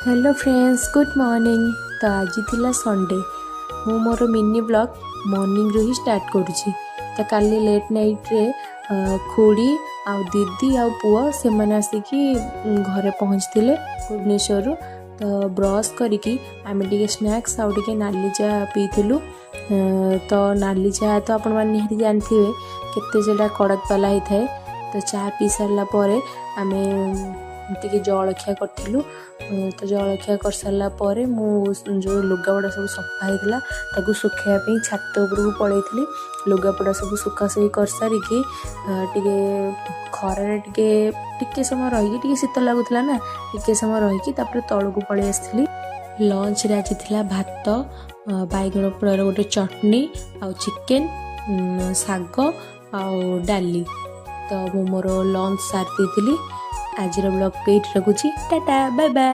Hello friends good morning. तो आज थिला संडे मु मोर मिनी ब्लॉग मॉर्निंग रो ही स्टार्ट करुछि। तो काली लेट नाइट रे खुड़ी आ दीदी आ पुआ से माने आसिकी घरे पहुँचथिले भुवनेश्वर। तो ब्रश करिकी आमे टिके स्नैक्स आ टिके नाली चा पीथिलु। तो नाली चा तो आपण माने निहाती जानथिबे केते सेटा कड़क वाला ही थाए। तो चा पी सारला परे आमे टिके जलखिया करथिलु। तो जलखिया कर सारा पर जो लुगापड़ा सब सफा होता ताकू सुखाइबा छात उपरକୁ पलैथली। लुगापड़ा सब सुखासुखी कर सारिकी टिके खरारे टिके समय रही टिके शीत लगुला ना टिके समय रही तापर तलू पलि आसली। लंच रे आज थिला भात बैगन पोड़ार गोटे चटनी आ चिकेन शाग आ डाली। तो मु मोर लंच सारी देली। आज ब्लॉग को रखुची। Tata bye bye.